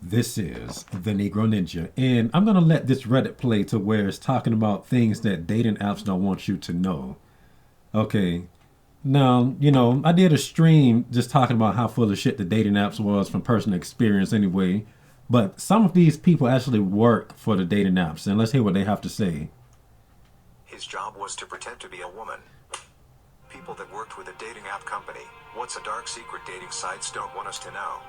This is the Negro Ninja, and I'm gonna let this Reddit play to where it's talking about things that dating apps don't want you to know. Okay, now I did a stream just talking about how full of shit the dating apps was from personal experience, anyway. But some of these people actually work for the dating apps, and let's hear what they have to say. His job was to pretend to be a woman. People that worked with a dating app company, what's a dark secret dating sites don't want us to know.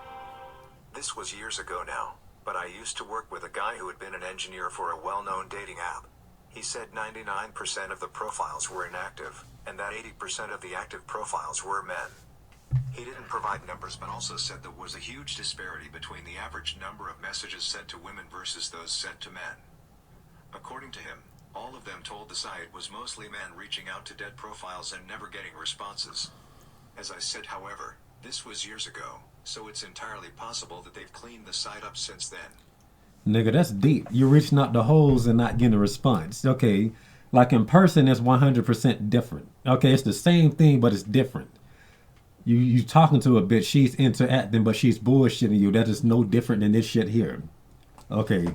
This was years ago now, but I used to work with a guy who had been an engineer for a well-known dating app. He said 99% of the profiles were inactive, and that 80% of the active profiles were men. He didn't provide numbers but also said there was a huge disparity between the average number of messages sent to women versus those sent to men. According to him, all of them told the site was mostly men reaching out to dead profiles and never getting responses. As I said, however, this was years ago, so it's entirely possible that they've cleaned the site up since then. Nigga, that's deep. You're reaching out the holes and not getting a response. Okay, like in person, it's 100% different. Okay, it's the same thing, but it's different. You talking to a bitch, she's interacting, but she's bullshitting you. That is no different than this shit here. Okay.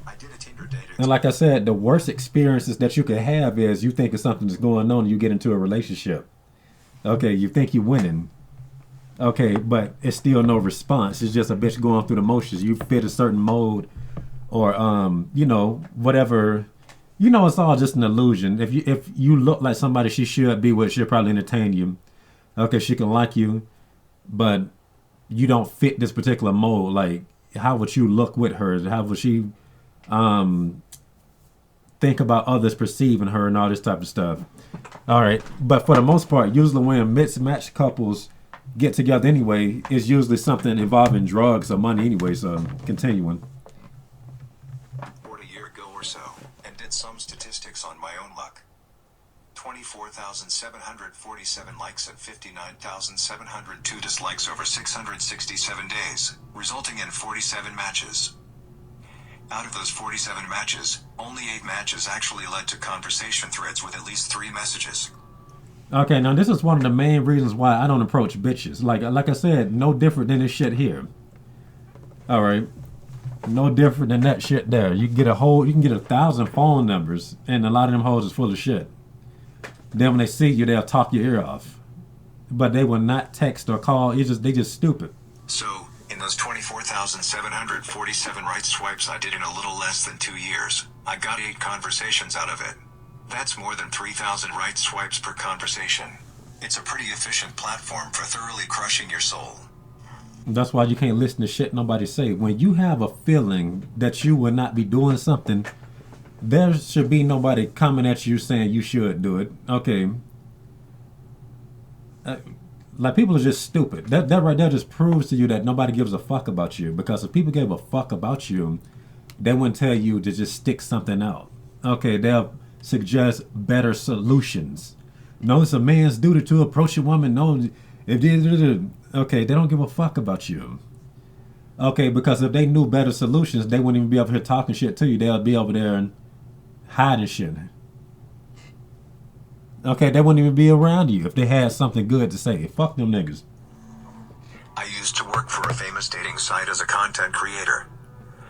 I did a Tinder date. And like I said, the worst experiences that you could have is you think of something that's going on and you get into a relationship. Okay, you think you're winning. Okay, but it's still no response. It's just a bitch going through the motions. You fit a certain mode or whatever. It's all just an illusion. If you look like somebody she should be with, she'll probably entertain you. Okay, she can like you, but you don't fit this particular mold. Like, how would you look with her? How would she think about others perceiving her and all this type of stuff? All right, but for the most part, usually when mismatched couples get together anyway, it's usually something involving drugs or money anyway. So continuing. Or a year ago or so, and did some statistics on my own luck. 24,747 likes and 59,702 dislikes over 667 days, resulting in 47 matches. Out of those 47 matches, only 8 matches actually led to conversation threads with at least 3 messages. Okay, now this is one of the main reasons why I don't approach bitches. Like I said, no different than this shit here. All right, no different than that shit there. You can get 1,000 phone numbers, and a lot of them hoes is full of shit. Then when they see you, they'll talk your ear off, but they will not text or call. They just stupid. So, in those 24,747 right swipes I did in a little less than 2 years, I got 8 conversations out of it. That's more than 3,000 right swipes per conversation. It's a pretty efficient platform for thoroughly crushing your soul. That's why you can't listen to shit nobody say. When you have a feeling that you will not be doing something, there should be nobody coming at you saying you should do it. Okay. Like, people are just stupid. That right there just proves to you that nobody gives a fuck about you. Because if people gave a fuck about you, they wouldn't tell you to just stick something out. Okay, they'll suggest better solutions. No, it's a man's duty to approach a woman. No, if they, okay, they don't give a fuck about you. Okay, because if they knew better solutions, they wouldn't even be over here talking shit to you. They'll be over there and hiding shit. Okay, they wouldn't even be around you if they had something good to say. Fuck them niggas. I used to work for a famous dating site as a content creator.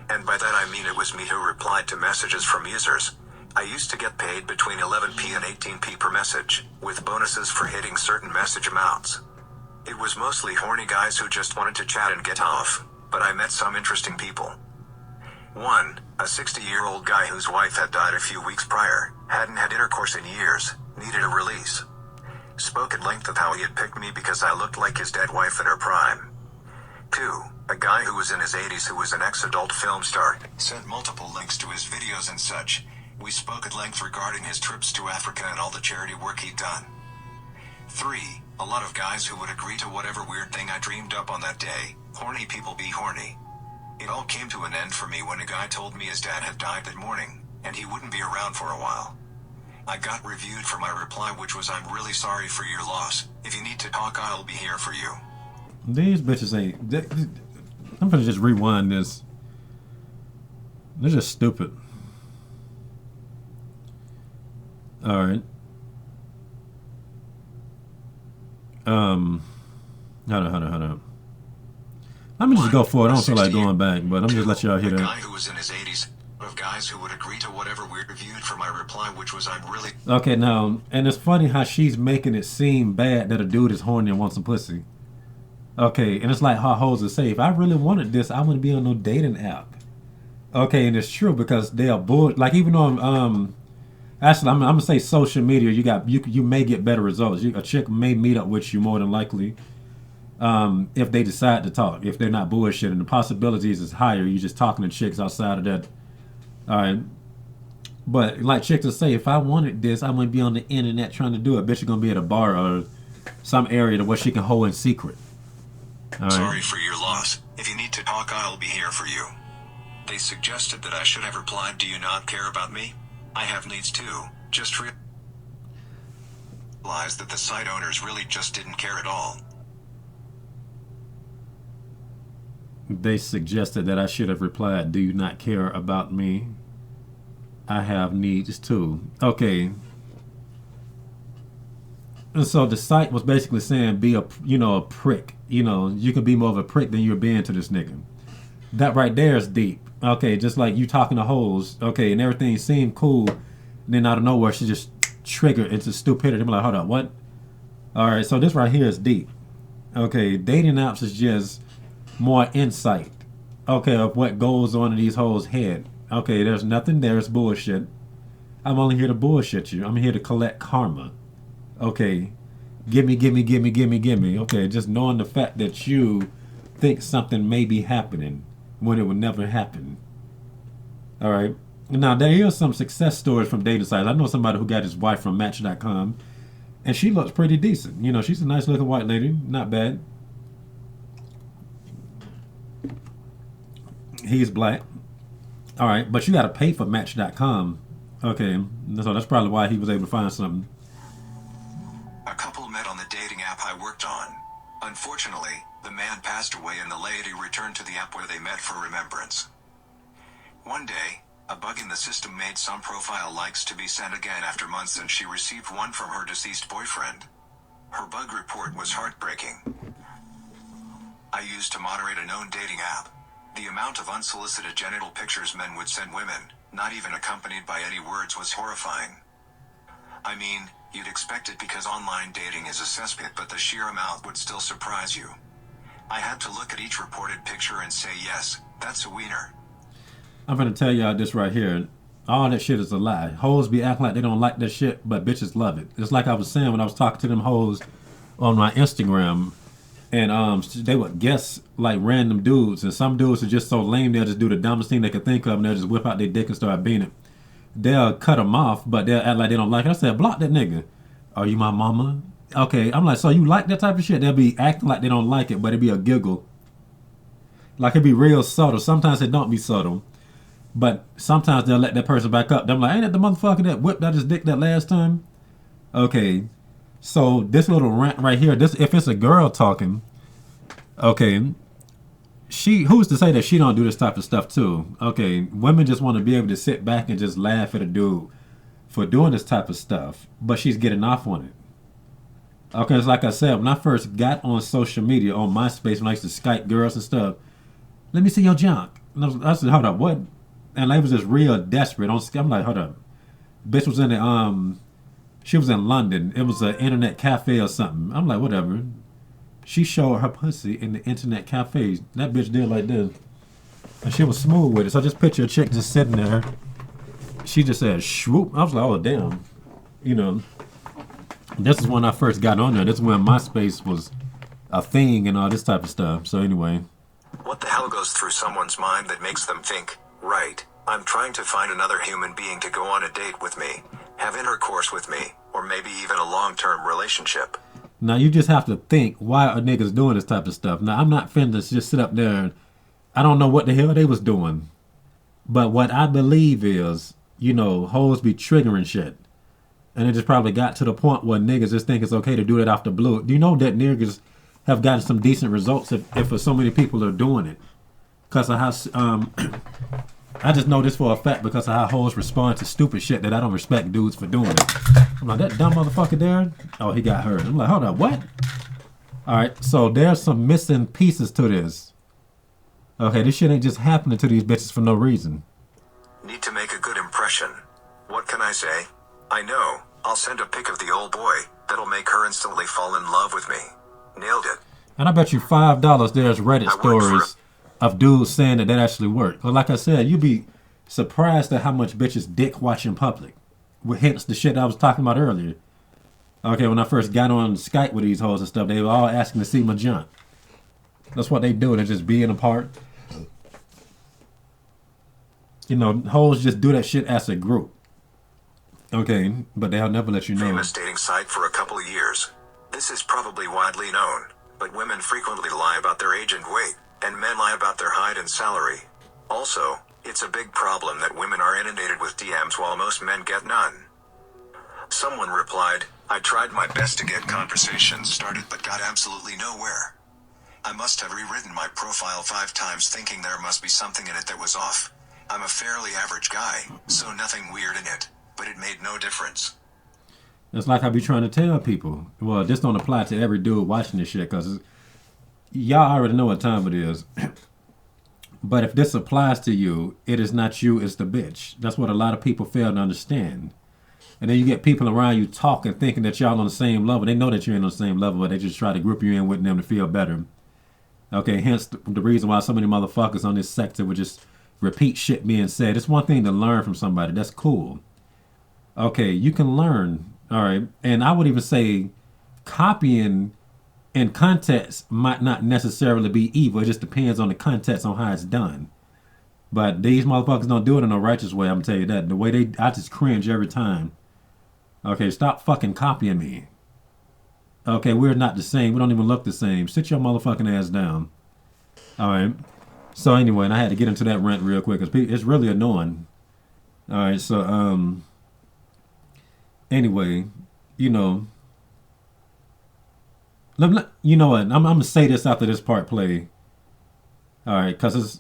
And by that I mean it was me who replied to messages from users. I used to get paid between 11p and 18p per message, with bonuses for hitting certain message amounts. It was mostly horny guys who just wanted to chat and get off, but I met some interesting people. One, a 60-year-old guy whose wife had died a few weeks prior, hadn't had intercourse in years, needed a release. Spoke at length of how he had picked me because I looked like his dead wife in her prime. Two, a guy who was in his 80s who was an ex-adult film star, sent multiple links to his videos and such. We spoke at length regarding his trips to Africa and all the charity work he'd done. 3. A lot of guys who would agree to whatever weird thing I dreamed up on that day. Horny people be horny. It all came to an end for me when a guy told me his dad had died that morning, and he wouldn't be around for a while. I got reviewed for my reply, which was, "I'm really sorry for your loss. If you need to talk, I'll be here for you." These bitches ain't. I'm gonna just rewind this. They're just stupid. All right. Hold on. Let me just go for it. I A don't feel like 60 going back, but I'm just let y'all hear a that. guy who was in his 80s, of guys who would agree to whatever we reviewed for my reply, which was I'm really Okay, now, and it's funny how she's making it seem bad that a dude is horny and wants some pussy. Okay, and it's like how hoes will say, if I really wanted this, I wouldn't be on no dating app. Okay, and it's true because they are bull. Like even on actually, I'm gonna say social media. You may get better results. A chick may meet up with you more than likely. If they decide to talk, if they're not bullshitting, the possibilities is higher. You're just talking to chicks outside of that. All right. But like chicks will say, if I wanted this, I wouldn't be on the internet trying to do it. Bitch, you're gonna be at a bar or some area to where she can hold in secret. All right. sorry for your loss. If you need to talk, I'll be here for you. They suggested that I should have replied, do you not care about me? I have needs too. Just realized that the site owners really just didn't care at all. They suggested that I should have replied, do you not care about me? I have needs too. Okay. And so the site was basically saying be a prick. You can be more of a prick than you're being to this nigga. That right there is deep. Okay, just like you talking to hoes. Okay, and everything seemed cool. Then out of nowhere, she just triggered into stupidity. I'm like, hold up, what? All right, so this right here is deep. Okay, dating apps is just more insight. Okay, of what goes on in these hoes' head. Okay, there's nothing there. It's bullshit. I'm only here to bullshit you. I'm here to collect karma. Okay, gimme. Okay, just knowing the fact that you think something may be happening when it would never happen. All right. Now, there is some success stories from dating sites. I know somebody who got his wife from Match.com, and she looks pretty decent. She's a nice looking white lady. Not bad. He's black. All right. But you got to pay for Match.com. Okay. So that's probably why he was able to find something. A couple met on the dating app I worked on. Unfortunately, the man passed away and the lady returned to the app where they met for remembrance. One day, a bug in the system made some profile likes to be sent again after months, and she received one from her deceased boyfriend. Her bug report was heartbreaking. I used to moderate a known dating app. The amount of unsolicited genital pictures men would send women, not even accompanied by any words, was horrifying. I mean, you'd expect it because online dating is a cesspit, but the sheer amount would still surprise you. I had to look at each reported picture and say, yes, that's a wiener. I'm going to tell y'all this right here. All that shit is a lie. Hoes be acting like they don't like that shit, but bitches love it. It's like I was saying when I was talking to them hoes on my Instagram, and they would guess like random dudes, and some dudes are just so lame they'll just do the dumbest thing they could think of, and they'll just whip out their dick and start beating it. They'll cut them off, but they'll act like they don't like it. I said, block that nigga. Are you my mama? Okay, I'm like, so you like that type of shit? They'll be acting like they don't like it, but it'd be a giggle. Like it'd be real subtle. Sometimes it don't be subtle. But sometimes they'll let that person back up. I'm like, ain't that the motherfucker that whipped out his dick that last time? Okay. So this little rant right here, if it's a girl talking, okay, who's to say that she don't do this type of stuff too? Okay, women just want to be able to sit back and just laugh at a dude for doing this type of stuff, but she's getting off on it. Okay, it's like I said, when I first got on social media, on MySpace, when I used to Skype girls and stuff, let me see your junk. And I said, hold up, what? And they was just real desperate. I'm like, hold up. Bitch was in the, she was in London. It was an internet cafe or something. I'm like, whatever. She showed her pussy in the internet cafe. That bitch did like this. And she was smooth with it. So I just picture a chick just sitting there. She just said, swoop. I was like, oh, damn. This is when I first got on there. This is when MySpace was a thing and all this type of stuff. So anyway. What the hell goes through someone's mind that makes them think, right, I'm trying to find another human being to go on a date with me, have intercourse with me, or maybe even a long-term relationship? Now you just have to think, why are niggas doing this type of stuff? Now I'm not finna just sit up there and I don't know what the hell they was doing. But what I believe is, hoes be triggering shit. And it just probably got to the point where niggas just think it's okay to do that off the blue. Do you know that niggas have gotten some decent results if so many people are doing it? Because of how, I just know this for a fact because of how hoes respond to stupid shit that I don't respect dudes for doing it. I'm like, that dumb motherfucker there? Oh, he got hurt. I'm like, hold up, what? All right, so there's some missing pieces to this. Okay, this shit ain't just happening to these bitches for no reason. Need to make a good impression. What can I say? I know, I'll send a pic of the old boy, that'll make her instantly fall in love with me. Nailed it. And I bet you $5 there's Reddit I work for stories of dudes saying that actually worked. But like I said, you'd be surprised at how much bitches dick watch in public. Hence the shit I was talking about earlier. Okay, when I first got on Skype with these hoes and stuff, they were all asking to see my junk. That's what they do. They're just being apart. You know, hoes just do that shit as a group. Okay, but they'll never let you know. Famous dating site for a couple of years. This is probably widely known, but women frequently lie about their age and weight, and men lie about their height and salary. Also, it's a big problem that women are inundated with DMs while most men get none. Someone replied, I tried my best to get conversations started but got absolutely nowhere. I must have rewritten my profile 5 times thinking there must be something in it that was off. I'm a fairly average guy, so nothing weird in it, but it made no difference. It's like I be trying to tell people. Well, this don't apply to every dude watching this shit because y'all already know what time it is. But if this applies to you, it is not you, it's the bitch. That's what a lot of people fail to understand. And then you get people around you talking, thinking that y'all on the same level. They know that you're on the same level, but they just try to group you in with them to feel better. Okay, hence the reason why so many motherfuckers on this sector would just repeat shit being said. It's one thing to learn from somebody. That's cool. Okay, you can learn. All right. And I would even say copying in context might not necessarily be evil. It just depends on the context on how it's done. But these motherfuckers don't do it in a righteous way. I'm gonna tell you that. The way I just cringe every time. Okay, stop fucking copying me. Okay, we're not the same. We don't even look the same. Sit your motherfucking ass down. All right. So anyway, and I had to get into that rant real quick because it's really annoying. All right. So anyway, you know, you know what? I'm gonna say this after this part play. All right, cause it's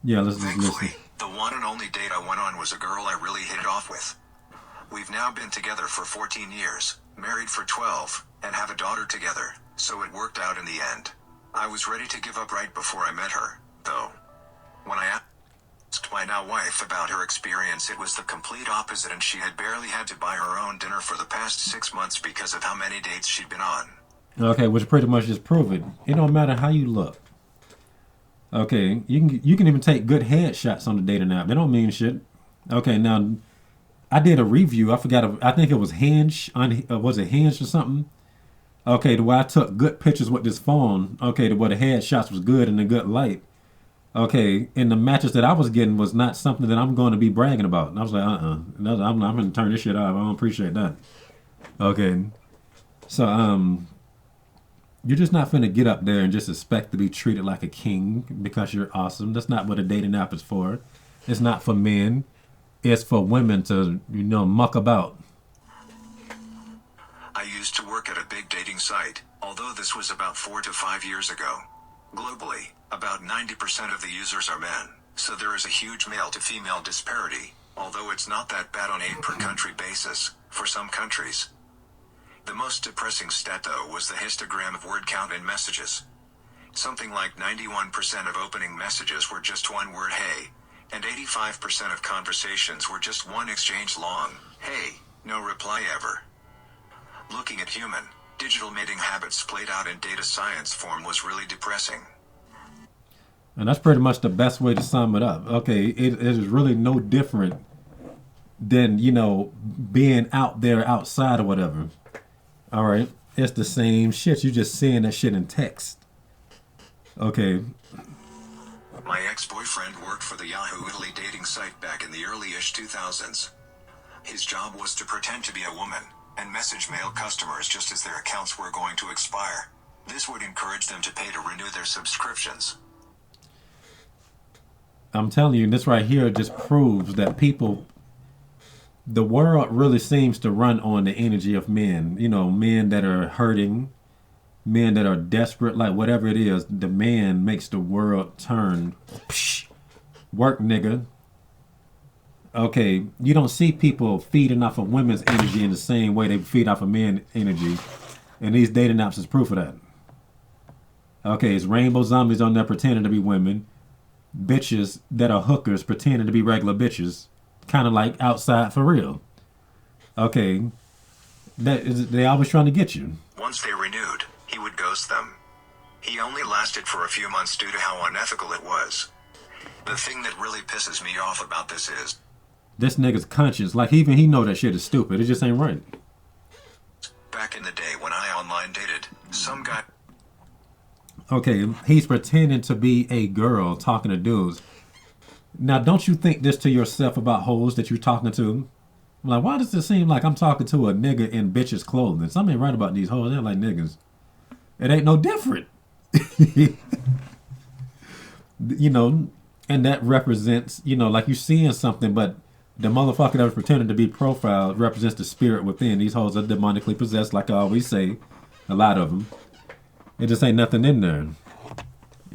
yeah. Let's just listen. Thankfully, the one and only date I went on was a girl I really hit it off with. We've now been together for 14 years, married for 12, and have a daughter together, so it worked out in the end. I was ready to give up right before I met her, though. When I asked my now wife about her experience, it was the complete opposite, and she had barely had to buy her own dinner for the past 6 months because of how many dates she'd been on. Okay, which pretty much just prove it. It don't matter how you look. Okay, you can even take good headshots on the dating app. They don't mean shit. Okay, now I did a review. I forgot. I think it was Hinge. Was it Hinge or something? Okay, the way I took good pictures with this phone. Okay, the way the headshots was good and the good light. Okay, and the matches that I was getting was not something that I'm going to be bragging about. And I was like, I'm going to turn this shit off. I don't appreciate that. Okay, so you're just not finna get up there and just expect to be treated like a king because you're awesome. That's not what a dating app is for. It's not for men. It's for women to, muck about. I used to work at a big dating site, although this was about 4 to 5 years ago. Globally, about 90% of the users are men, so there is a huge male to female disparity, although it's not that bad on a per country basis, for some countries. The most depressing stat though was the histogram of word count in messages. Something like 91% of opening messages were just one word hey, and 85% of conversations were just one exchange long, hey, no reply ever. Looking at human, digital mating habits played out in data science form was really depressing. And that's pretty much the best way to sum it up. Okay, it is really no different than, being out there outside or whatever. All right, it's the same shit. You just seeing that shit in text. Okay. My ex-boyfriend worked for the Yahoo Italy dating site back in the early-ish 2000s. His job was to pretend to be a woman and message male customers just as their accounts were going to expire. This would encourage them to pay to renew their subscriptions. I'm telling you, this right here just proves that the world really seems to run on the energy of men. Men that are hurting, men that are desperate, like whatever it is, the man makes the world turn. Psh, work, nigga. Okay, you don't see people feeding off of women's energy in the same way they feed off of men's energy. And these dating apps is proof of that. Okay, it's rainbow zombies on there pretending to be women. Bitches that are hookers pretending to be regular bitches. Kind of like outside for real. Okay, they always trying to get you. Once they renewed, he would ghost them. He only lasted for a few months due to how unethical it was. The thing that really pisses me off about this is This nigga's conscience, like even he know that shit is stupid. It just ain't right. back in the day when I online dated, some guy Okay, he's pretending to be a girl talking to dudes. Now, don't you think this to yourself about hoes that you're talking to? Like, why does it seem like I'm talking to a nigga in bitch's clothing? Something ain't right about these hoes. They're like niggas. It ain't no different. You know, and that represents, like you seeing something, but the motherfucker that was pretending to be profiled represents the spirit within. These hoes are demonically possessed, like I always say. A lot of them. It just ain't nothing in there.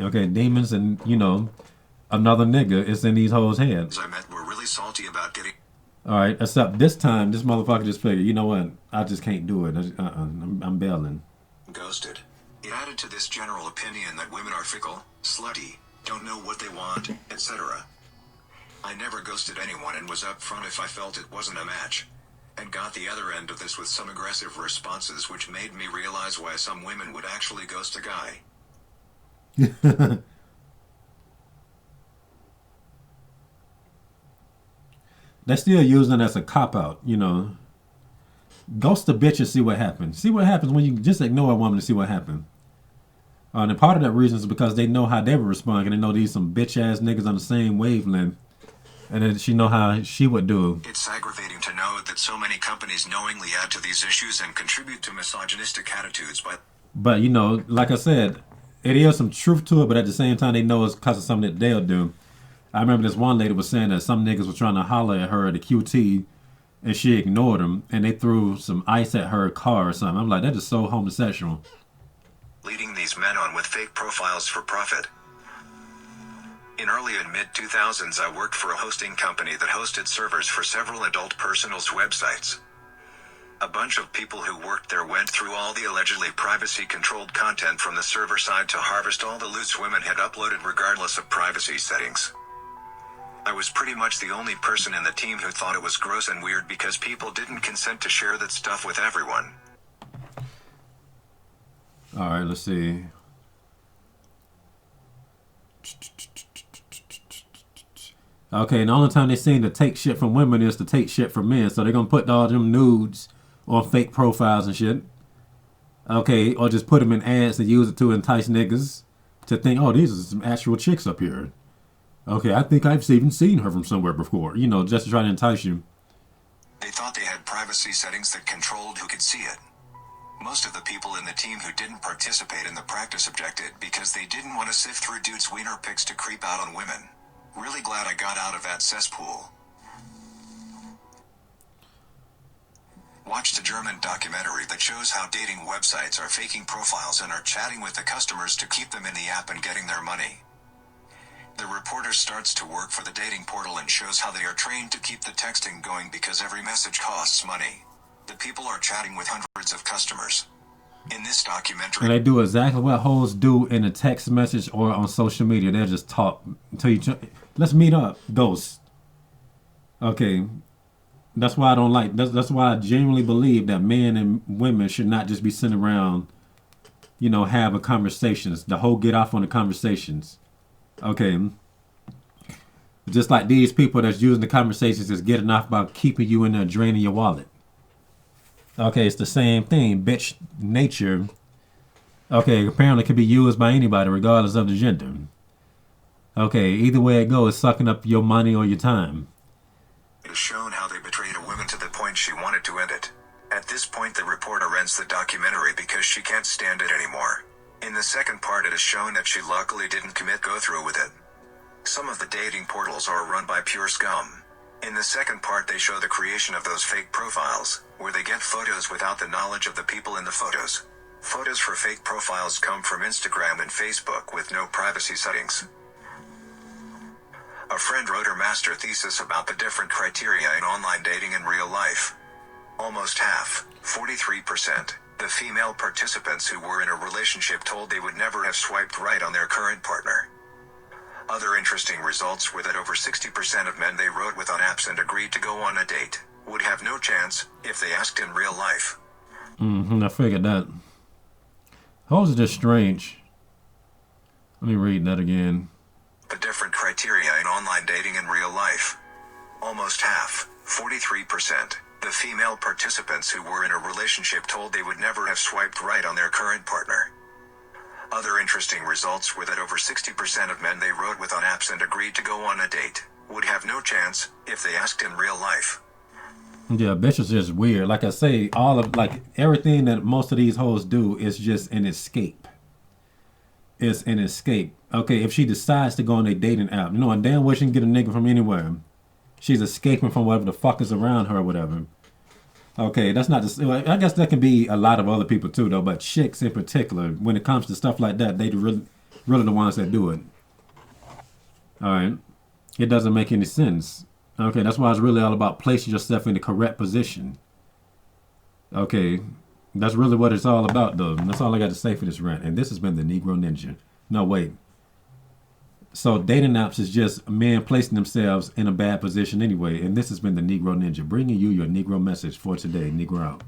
Okay, demons and, another nigga is in these hoes' heads. I met were really salty about getting All right, except this time, this motherfucker just figured, you know what? I just can't do it. I'm bailing. ghosted. It added to this general opinion that women are fickle, slutty, don't know what they want, etc. I never ghosted anyone and was upfront if I felt it wasn't a match. And got the other end of this with some aggressive responses which made me realize why some women would actually ghost a guy. They're still using it as a cop out. Ghost a bitch and see what happens. See what happens when you just ignore a woman to see what happens. And part of that reason is because they know how they would respond, and they know these some bitch ass niggas on the same wavelength, and then she know how she would do. It's aggravating to know that so many companies knowingly add to these issues and contribute to misogynistic attitudes by But like I said, it is some truth to it, but at the same time, they know it's because of something that they'll do. I remember this one lady was saying that some niggas were trying to holler at her at the QT, and she ignored them, and they threw some ice at her car or something. I'm like, that is so homosexual. leading these men on with fake profiles for profit. In early and mid-2000s, I worked for a hosting company that hosted servers for several adult personals websites. A bunch of people who worked there went through all the allegedly privacy-controlled content from the server side to harvest all the lewds women had uploaded regardless of privacy settings. I was pretty much the only person in the team who thought it was gross and weird because people didn't consent to share that stuff with everyone. All right, let's see. Okay, and the only time they seem to take shit from women is to take shit from men. So they're going to put all them nudes on fake profiles and shit. Okay, or just put them in ads and use it to entice niggas to think, oh, these are some actual chicks up here. Okay, I think I've even seen her from somewhere before. Just to try to entice you. They thought they had privacy settings that controlled who could see it. Most of the people in the team who didn't participate in the practice objected because they didn't want to sift through dudes' wiener pics to creep out on women. Really glad I got out of that cesspool. Watched a German documentary that shows how dating websites are faking profiles and are chatting with the customers to keep them in the app and getting their money. The reporter starts to work for the dating portal and shows how they are trained to keep the texting going because every message costs money. The people are chatting with hundreds of customers. In this documentary, And they do exactly what hoes do in a text message or on social media. They'll just talk to each other. Let's meet up, ghost. Okay. That's why I don't like, that's why I genuinely believe that men and women should not just be sitting around, having conversations. The whole get off on the conversations. Okay. Just like these people that's using the conversations is getting off by keeping you in there draining your wallet. Okay, it's the same thing. Bitch nature. Okay, apparently it can be used by anybody regardless of the gender. Okay, either way it goes, it's sucking up your money or your time. it is shown how they betrayed a woman to the point she wanted to end it. At this point, the reporter ends the documentary because she can't stand it anymore. In the second part, it is shown that she luckily didn't go through with it. Some of the dating portals are run by pure scum. In the second part, they show the creation of those fake profiles, where they get photos without the knowledge of the people in the photos. Photos for fake profiles come from Instagram and Facebook with no privacy settings. A friend wrote her master thesis about the different criteria in online dating in real life. Almost half, 43%, The female participants who were in a relationship told they would never have swiped right on their current partner. Other interesting results were that over 60% of men they wrote with on apps and agreed to go on a date would have no chance if they asked in real life. I figured that. Hoes are just strange. Let me read that again. The different criteria in online dating in real life. Almost half, 43%, the female participants who were in a relationship told they would never have swiped right on their current partner. Other interesting results were that over 60% of men they wrote with on apps and agreed to go on a date would have no chance if they asked in real life. Yeah, bitch is just weird. Like I say, everything that most of these hoes do is just an escape. It's an escape. Okay, if she decides to go on a dating app, and damn well she can get a nigga from anywhere. She's escaping from whatever the fuck is around her or whatever. Okay, that's not just. I guess that can be a lot of other people too, though. But chicks in particular, when it comes to stuff like that, they really the ones that do it. All right, it doesn't make any sense. Okay, that's why it's really all about placing yourself in the correct position. Okay, that's really what it's all about, though. And that's all I got to say for this rant. And this has been the Negro Ninja. No, wait. So dating apps is just men placing themselves in a bad position anyway. And this has been the Negro Ninja, bringing you your Negro message for today. Negro out.